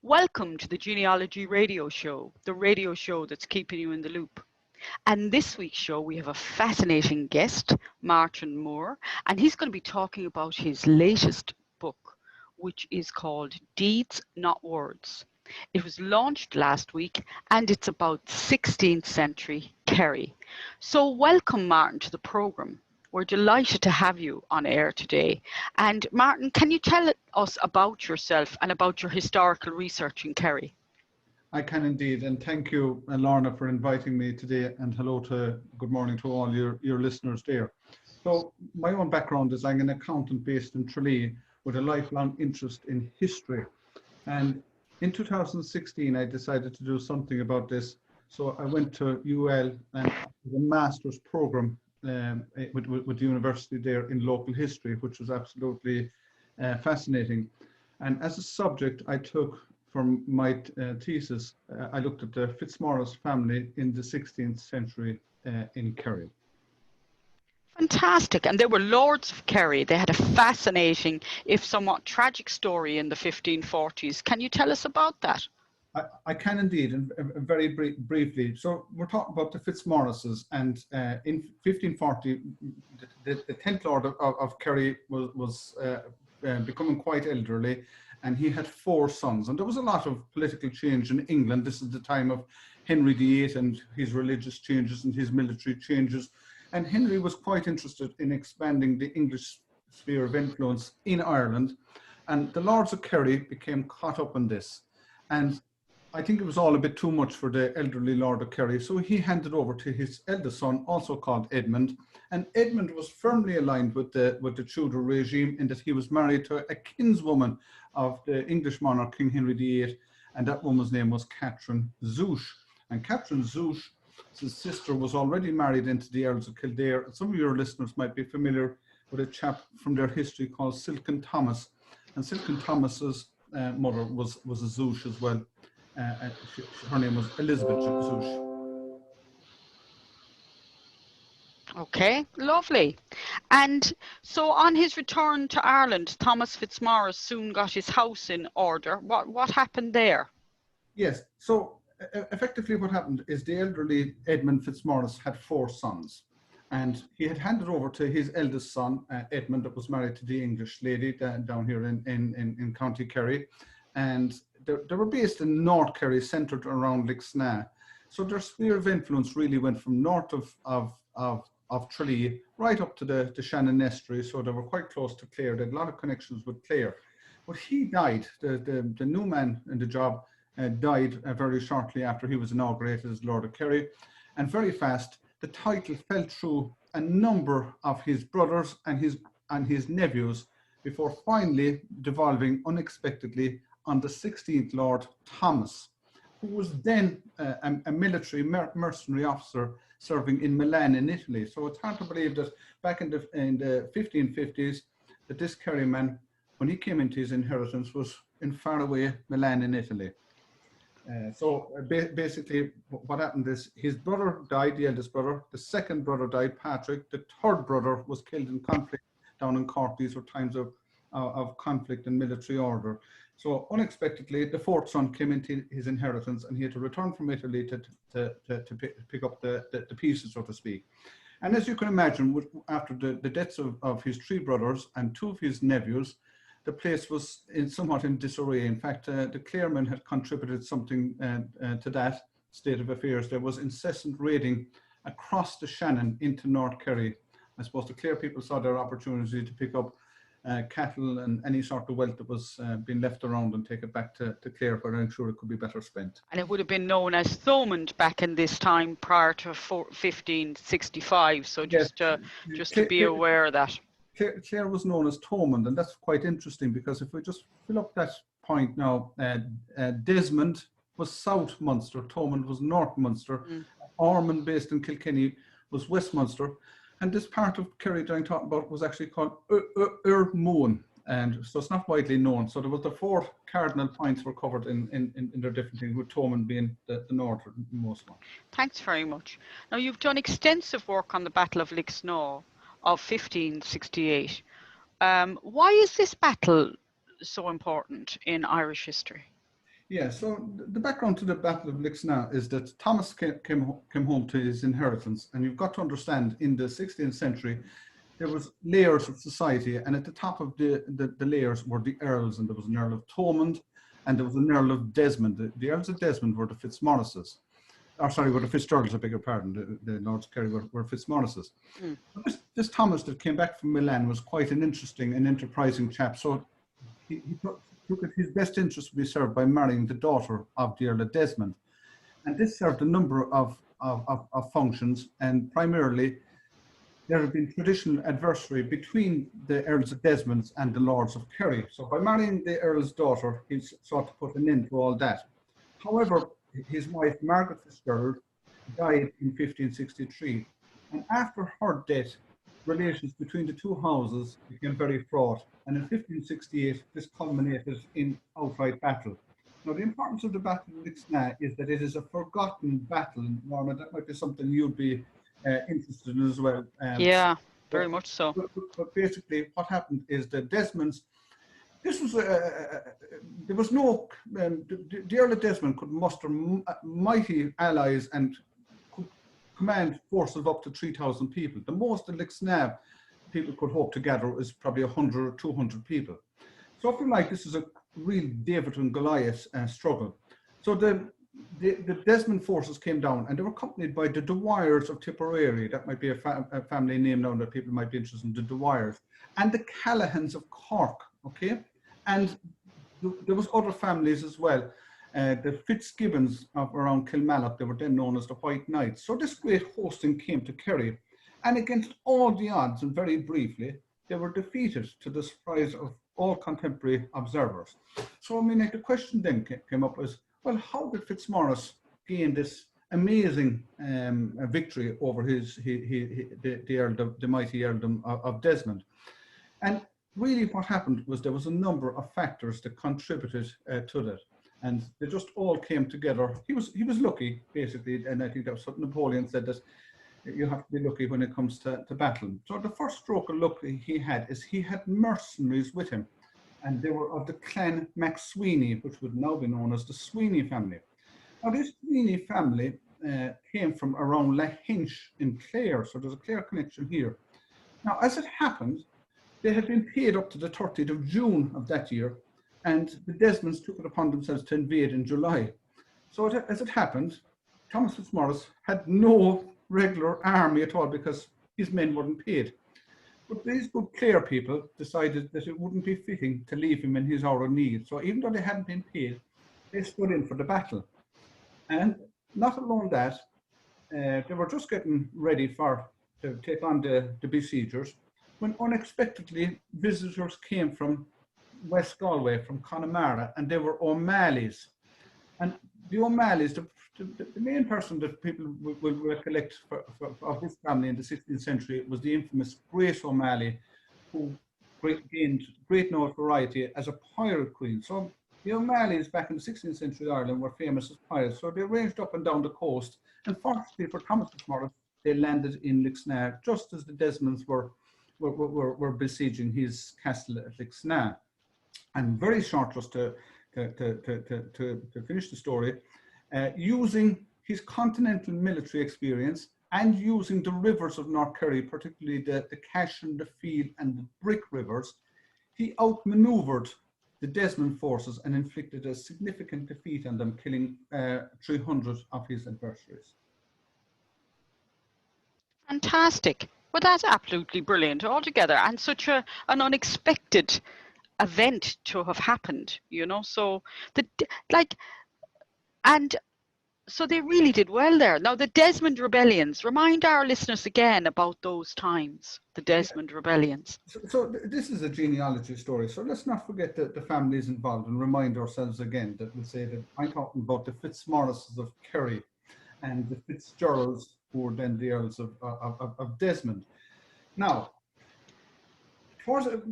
Welcome to the Genealogy Radio Show, the radio show that's keeping you in the loop. And this week's show, we have a fascinating guest, MartinMoore, and he's going to be talking about his latest book, which is called Deeds, Not Words. It was launched last week, and it's about 16th century Kerry. So welcome, Martin, to the programme. We're delighted to have you on air today. And Martin, can you tell us about yourself and about your historical research in Kerry? I can indeed, and thank you, Lorna, for inviting me today, and good morning to all your listeners there. So my own background is I'm an accountant based in Tralee with a lifelong interest in history. And in 2016, I decided to do something about this. So I went to UL and the master's program with the university there in local history, which was absolutely fascinating. And as a subject, I took from my thesis, I looked at the Fitzmaurice family in the 16th century in Kerry. Fantastic. And they were Lords of Kerry. They had a fascinating, if somewhat tragic story in the 1540s. Can you tell us about that? I can indeed, and very briefly. So we're talking about the Fitzmaurices, and in 1540, the 10th Lord of Kerry was becoming quite elderly, and he had 4 sons. And there was a lot of political change in England. This is the time of Henry VIII and his religious changes and his military changes. And Henry was quite interested in expanding the English sphere of influence in Ireland. And the Lords of Kerry became caught up in this. And I think it was all a bit too much for the elderly Lord of Kerry, so he handed over to his eldest son, also called Edmund. And Edmund was firmly aligned with the Tudor regime in that he was married to a kinswoman of the English monarch, King Henry VIII, and that woman's name was Catherine Zouche. And Catherine Zouche's sister was already married into the Earls of Kildare. Some of your listeners might be familiar with a chap from their history called Silken Thomas. And Silken Thomas's mother was a Zouche as well. Her name was Elizabeth Zouche. Okay, lovely. And so on his return to Ireland, Thomas Fitzmaurice soon got his house in order. What happened there? Yes, so effectively what happened is the elderly Edmund Fitzmaurice had 4 sons. And he had handed over to his eldest son, Edmund, that was married to the English lady down here in County Kerry. And they were based in North Kerry, centred around Lixnaw. So their sphere of influence really went from north of Tralee right up to the Shannon Estuary. So they were quite close to Clare. They had a lot of connections with Clare. But he died. The new man in the job died very shortly after he was inaugurated as Lord of Kerry. And very fast, the title fell through a number of his brothers and his nephews before finally devolving unexpectedly on the 16th Lord Thomas, who was then a military mercenary officer serving in Milan in Italy. So it's hard to believe that back in the 1550s, that this Kerry man, when he came into his inheritance, was in faraway Milan in Italy. Basically, what happened is his brother died, the eldest brother. The second brother died, Patrick. The third brother was killed in conflict down in Cork. These were times of conflict and military order. So unexpectedly, the 4th son came into his inheritance, and he had to return from Italy to pick up the pieces, so to speak. And as you can imagine, after the deaths of his 3 brothers and 2 of his nephews, the place was somewhat in disarray. In fact, the Claremen had contributed something to that state of affairs. There was incessant raiding across the Shannon into North Kerry. I suppose the Clare people saw their opportunity to pick up cattle and any sort of wealth that was being left around and take it back to Clare, where I'm sure it could be better spent. And it would have been known as Thomond back in this time prior to 1565. So just to be aware of that. Clare was known as Thomond, and that's quite interesting because if we just fill up that point now, Desmond was South Munster, Thomond was North Munster, Ormond, based in Kilkenny, was West Munster. And this part of Kerry that I'm talking about was actually called Moon, and so it's not widely known. So there was the 4 cardinal points were covered in their different things, with Thomond being the northernmost one. Thanks very much. Now, you've done extensive work on the Battle of Lixnaw of 1568. Why is this battle so important in Irish history? Yeah, so the background to the Battle of Lixnaw is that Thomas came home to his inheritance, and you've got to understand, in the 16th century, there was layers of society, and at the top of the layers were the earls, and there was an Earl of Thomond, and there was an Earl of Desmond. The Earls of Desmond were the Fitzmaurices. Or sorry, were the Fitzgeralds, I beg your pardon. The Lords of Kerry were Fitzmaurices. Mm. This Thomas that came back from Milan was quite an interesting and enterprising chap. So he took it his best interest would be served by marrying the daughter of the Earl of Desmond. And this served a number of functions, and primarily there had been traditional adversary between the Earls of Desmond and the Lords of Kerry. So by marrying the Earl's daughter, he sought to put an end to all that. However, his wife, Margaret Fitzgerald, died in 1563. And after her death, relations between the two houses became very fraught. And in 1568, this culminated in outright battle. Now, the importance of the Battle of Lixnaw is that it is a forgotten battle. And Norma, that might be something you'd be interested in as well. Yeah, very much so. But basically, what happened is the Desmonds, this was there was no the Earl of Desmond could muster mighty allies and could command forces of up to 3,000 people. The most the Lixnaw people could hope to gather is probably 100 or 200 people. So I feel like this is a real David and Goliath struggle. So the Desmond forces came down, and they were accompanied by the Dwyers of Tipperary. That might be a family name now that people might be interested in, the Dwyers, and the Callahans of Cork. Okay, and there was other families as well. The Fitzgibbons of around Kilmallock, they were then known as the White Knights. So this great hosting came to Kerry, and against all the odds, and very briefly, they were defeated to the surprise of all contemporary observers. So I mean, like, the question then came up was, well, how did Fitzmaurice gain this amazing victory over the mighty earldom of Desmond? And really what happened was there was a number of factors that contributed to that. And they just all came together. He was lucky, basically, and I think that was what Napoleon said, that you have to be lucky when it comes to battle. So the first stroke of luck he had is he had mercenaries with him. And they were of the clan MacSweeney, which would now be known as the Sweeney family. Now, this Sweeney family came from around Lahinch in Clare, so there's a Clare connection here. Now, as it happened, they had been paid up to the 30th of June of that year, and the Desmonds took it upon themselves to invade in July. So as it happened, Thomas Fitzmaurice had no regular army at all because his men weren't paid. But these good Clare people decided that it wouldn't be fitting to leave him in his hour of need. So even though they hadn't been paid, they stood in for the battle. And not alone that, they were just getting ready to take on the besiegers, when unexpectedly visitors came from West Galway, from Connemara, and they were O'Malley's. And the O'Malley's, the main person that people will recollect of this family in the 16th century was the infamous Grace O'Malley, who gained great notoriety as a pirate queen. So the O'Malleys back in the 16th century Ireland were famous as pirates. So they ranged up and down the coast. And fortunately for Thomas Fitzmaurice, they landed in Lixnaw just as the Desmonds were besieging his castle at Lixnaw. And very short, just to finish the story, using his continental military experience and using the rivers of North Kerry, particularly the Cash and the Field and the Brick rivers, he outmaneuvered the Desmond forces and inflicted a significant defeat on them, killing 300 of his adversaries. Fantastic. Well, that's absolutely brilliant altogether, and such an unexpected event to have happened, you know. So so they really did well there. Now, the Desmond rebellions, remind our listeners again about those times, the Desmond rebellions. So this is a genealogy story. So let's not forget the families involved and remind ourselves again that we'll say that I'm talking about the Fitzmaurices of Kerry and the Fitzgeralds, who were then the Earls of Desmond. Now,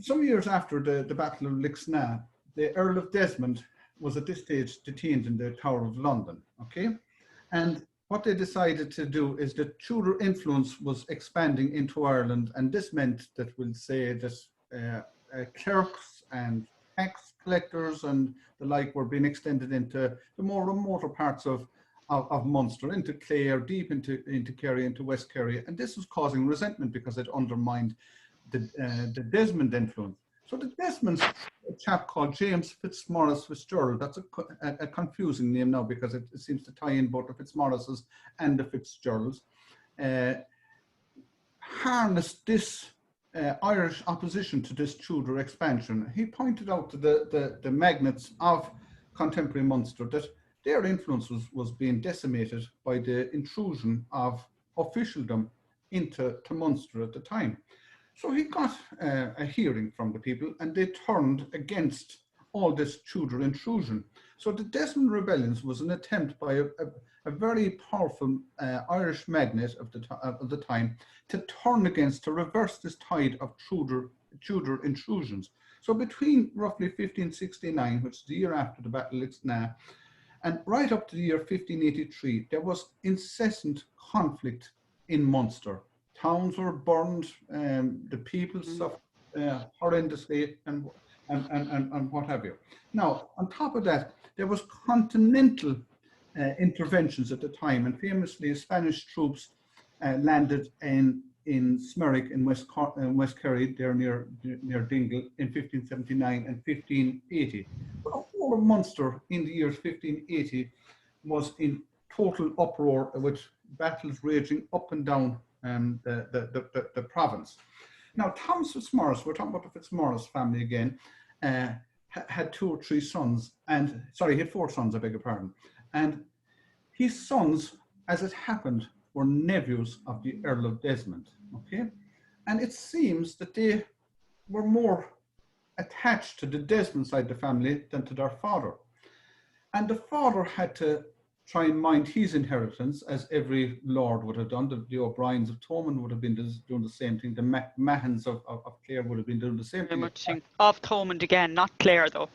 some years after the Battle of Lixnaw, the Earl of Desmond was at this stage detained in the Tower of London, okay? And what they decided to do is that Tudor influence was expanding into Ireland, and this meant that we'll say that clerks and tax collectors and the like were being extended into the more remoter parts of Munster, into Clare, deep into Kerry, into West Kerry, and this was causing resentment because it undermined the Desmond influence. So the Desmonds, a chap called James Fitzmaurice Fitzgerald, that's a confusing name now because it seems to tie in both the Fitzmaurices and the Fitzgeralds, harnessed this Irish opposition to this Tudor expansion. He pointed out to the magnates of contemporary Munster that their influence was being decimated by the intrusion of officialdom into Munster at the time. So he got a hearing from the people, and they turned against all this Tudor intrusion. So the Desmond rebellions was an attempt by a very powerful Irish magnate of the time to turn against, to reverse this tide of Tudor intrusions. So between roughly 1569, which is the year after the Battle of Lixnaw, and right up to the year 1583, there was incessant conflict in Munster. Towns were burned, the people suffered horrendously, and what have you. Now, on top of that, there was continental interventions at the time, and famously Spanish troops landed in Smerwick in West Kerry, there near Dingle, in 1579 and 1580. But the whole of Munster in the years 1580 was in total uproar, with battles raging up and down the province. Now, Thomas Fitzmaurice, we're talking about the Fitzmaurice family again, had 2 or 3 sons, and sorry, he had 4 sons, I beg your pardon. And his sons, as it happened, were nephews of the Earl of Desmond, okay? And it seems that they were more attached to the Desmond side of the family than to their father. And the father had to try and mind his inheritance, as every lord would have done. The O'Briens of Thomond would have been doing the same thing. The Mahons of Clare would have been doing the same thing. Of Thomond again, not Clare though.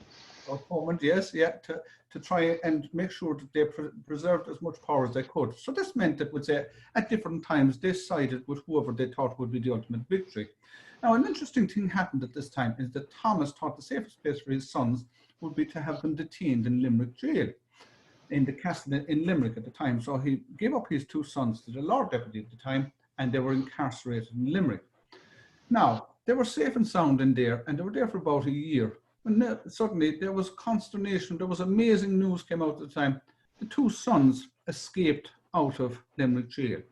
Of Thomond, yes, yeah, to try and make sure that they preserved as much power as they could. So this meant that, would say, at different times, they sided with whoever they thought would be the ultimate victory. Now, an interesting thing happened at this time is that Thomas thought the safest place for his sons would be to have them detained in Limerick jail, in the castle in Limerick at the time. So he gave up his 2 sons to the Lord Deputy at the time, and they were incarcerated in Limerick. Now, they were safe and sound in there, and they were there for about a year. And suddenly there was consternation. There was amazing news came out at the time. The 2 sons escaped out of Limerick jail.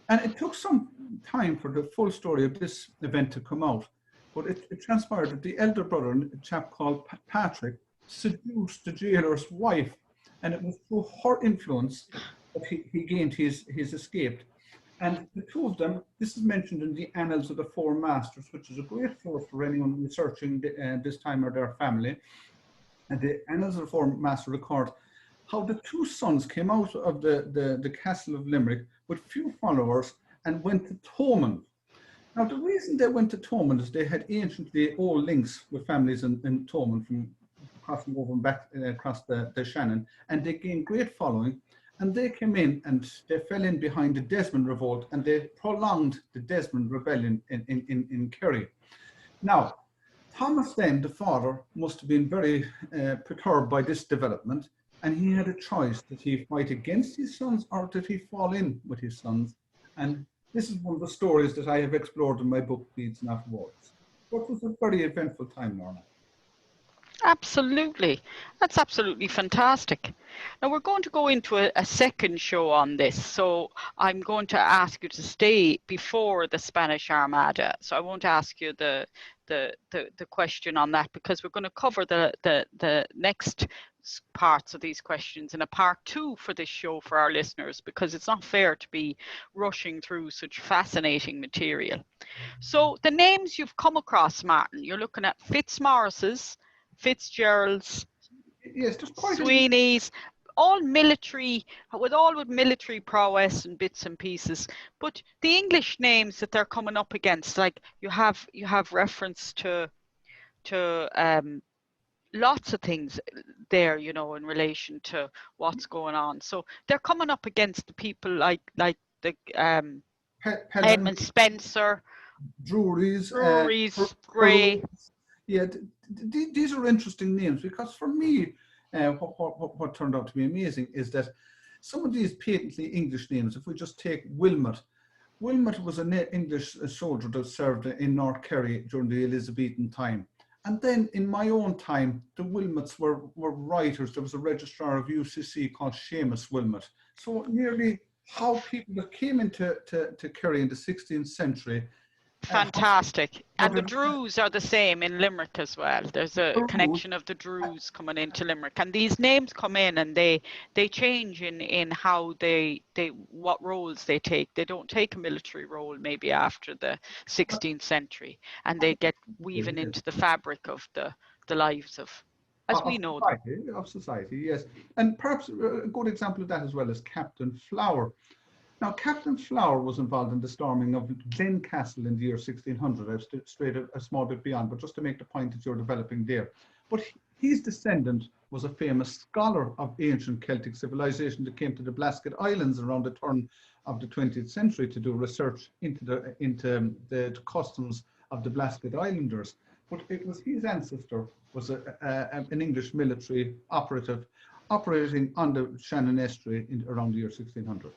And it took some time for the full story of this event to come out. But it transpired that the elder brother, a chap called Patrick, seduced the jailer's wife. And it was through her influence that he gained his escape. And the 2 of them, this is mentioned in the Annals of the Four Masters, which is a great source for anyone researching this time or their family. And the Annals of the Four Masters record how the 2 sons came out of the castle of Limerick with few followers and went to Thomond. Now, the reason they went to Thomond is they had anciently old links with families in Thomond, from crossing over and back across the Shannon, and they gained great following. And they came in and they fell in behind the Desmond revolt, and they prolonged the Desmond rebellion in Kerry. Now, Thomas then, the father, must have been very perturbed by this development, and he had a choice. Did he fight against his sons, or did he fall in with his sons? And this is one of the stories that I have explored in my book, Deeds Not Words. So it was a very eventful time, Lorna. Absolutely. That's absolutely fantastic. Now we're going to go into a second show on this. So I'm going to ask you to stay before the Spanish Armada. So I won't ask you the question on that, because we're going to cover the next parts of these questions in a part 2 for this show for our listeners, because it's not fair to be rushing through such fascinating material. So the names you've come across, Martin, you're looking at Fitzmaurices, Fitzgeralds, yes, Sweeneys, all military, with military prowess and bits and pieces. But the English names that they're coming up against, like you have reference to lots of things there, you know, in relation to what's going on. So they're coming up against the people like the Edmund Spencer, Drury's, Grey. Yeah, these are interesting names, because for me, what turned out to be amazing is that some of these patently English names, if we just take Wilmot. Wilmot was an English soldier that served in North Kerry during the Elizabethan time. And then in my own time, the Wilmots were writers. There was a registrar of UCC called Seamus Wilmot. So nearly how people that came into to Kerry in the 16th century. Fantastic. And the Druze are the same in Limerick as well. There's a connection of the Druze coming into Limerick. And these names come in and they change in how what roles they take. They don't take a military role maybe after the 16th century. And they get weaving into the fabric of the lives of, as we know them. Of society, yes. And perhaps a good example of that as well is Captain Flower. Now, Captain Flower was involved in the storming of Glen Castle in the year 1600. I've strayed a small bit beyond, but just to make the point that you're developing there. But his descendant was a famous scholar of ancient Celtic civilization that came to the Blasket Islands around the turn of the 20th century to do research into the customs of the Blasket Islanders. But it was his ancestor was an English military operative operating on the Shannon Estuary around the year 1600.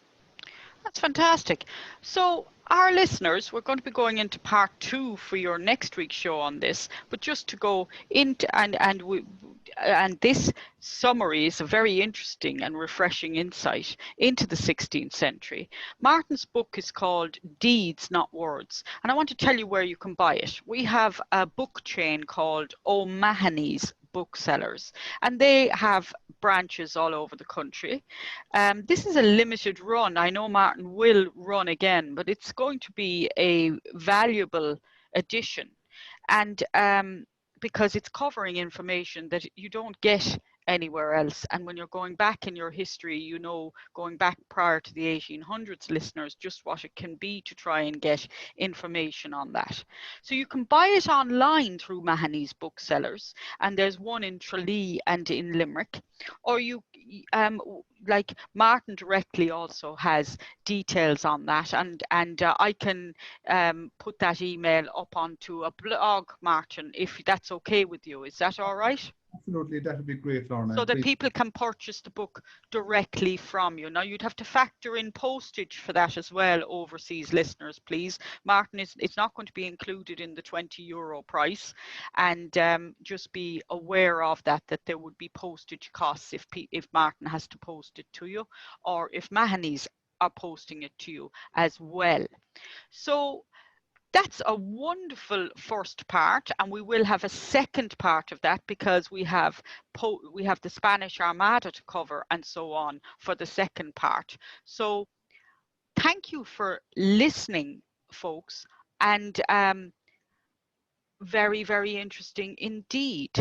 That's fantastic. So our listeners, we're going to be going into part 2 for your next week's show on this, but just to go into and this summary is a very interesting and refreshing insight into the 16th century. Martin's book is called Deeds, Not Words, and I want to tell you where you can buy it. We have a book chain called O'Mahony's Booksellers, and they have branches all over the country. This is a limited run. I know Martin will run again, but it's going to be a valuable addition, and because it's covering information that you don't get anywhere else. And when you're going back in your history, you know, going back prior to the 1800s, listeners, just what it can be to try and get information on that. So you can buy it online through Mahony's Booksellers, and there's one in Tralee and in Limerick, or you like Martin directly also has details on that, and I can put that email up onto a blog, Martin, if that's okay with you. Is that all right? Absolutely, that would be great, Lorna. So that people can purchase the book directly from you. Now, you'd have to factor in postage for that as well, overseas listeners, please. Martin, it's not going to be included in the €20 price, and just be aware of that there would be postage costs if Martin has to post it to you, or if Mahony's are posting it to you as well. So that's a wonderful first part, and we will have a second part of that because we have the Spanish Armada to cover and so on for the second part. So thank you for listening, folks, and very, very interesting indeed.